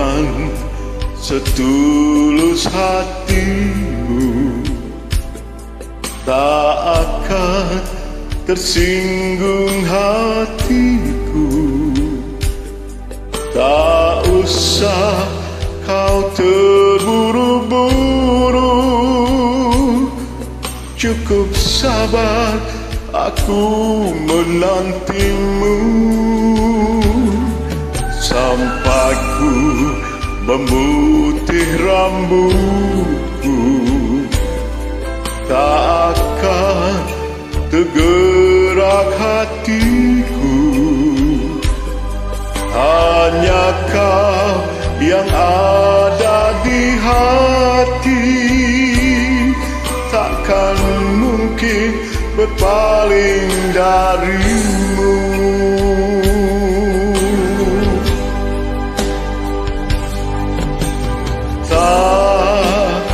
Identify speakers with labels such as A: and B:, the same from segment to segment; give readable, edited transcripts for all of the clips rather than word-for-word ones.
A: Tahukan setulus hatimu, tak akan tersinggung hatiku. Tak usah kau terburu-buru, cukup sabar aku menantimu. Sampai ku memutih rambutku, tak akan tergerak hatiku. Hanya kau yang ada di hati, takkan mungkin berpaling darimu. Tak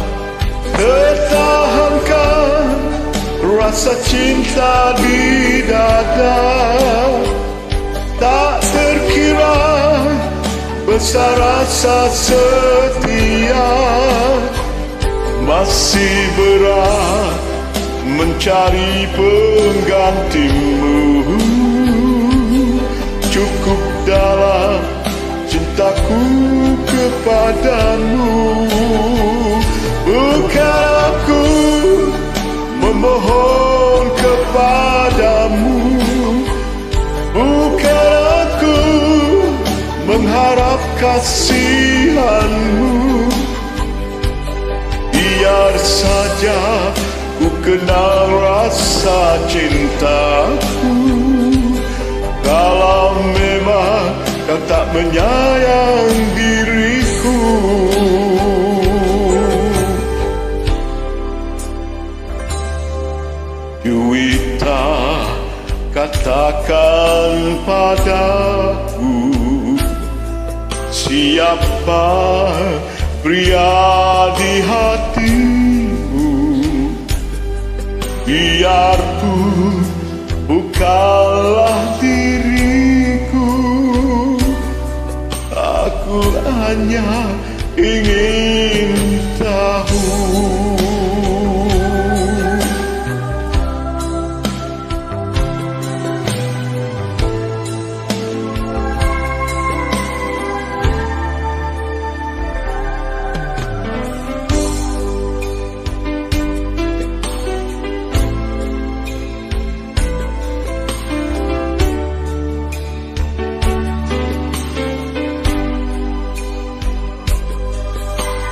A: tertahankan rasa cinta di dada, tak terkira besar rasa setia. Masih berat mencari penggantimu. Cukup dalam cintaku kepadamu. Bukan aku memohon kepadamu, bukan aku mengharap kasihanmu. Biar saja ku kenal rasa cintaku. Kalau memang kau tak menyayang diriku, Yuwita, katakan padaku, siapa pria di hatimu? Biarpun bukanlah diriku, aku hanya ingin tahu.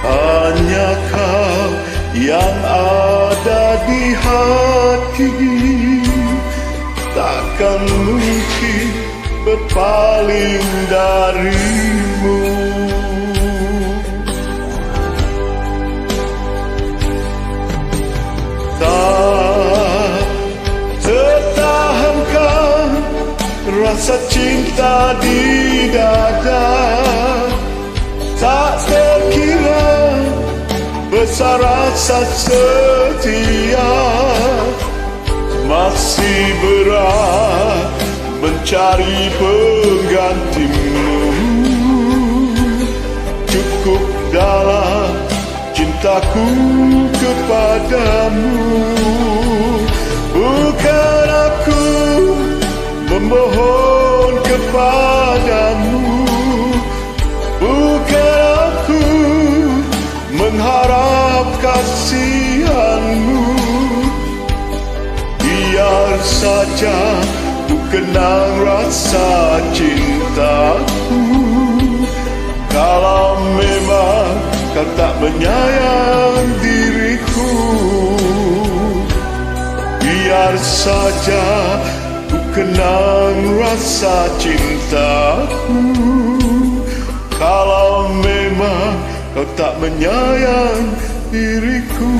A: Hanya kau yang ada di hati, takkan mungkin berpaling darimu. Tak tertahankan rasa cinta di dada, tak terkira besar rasa setia. Masih berat mencari penggantimu. Cukup dalam cintaku kepadamu. Bukan aku memohon kepadamu, bukan aku mengharap kasihanmu. Biar saja ku kenal rasa cintaku. Kalau memang kau tak menyayang diriku, biar saja ku kenal rasa cintaku. Kalau memang kau tak menyayang diriku.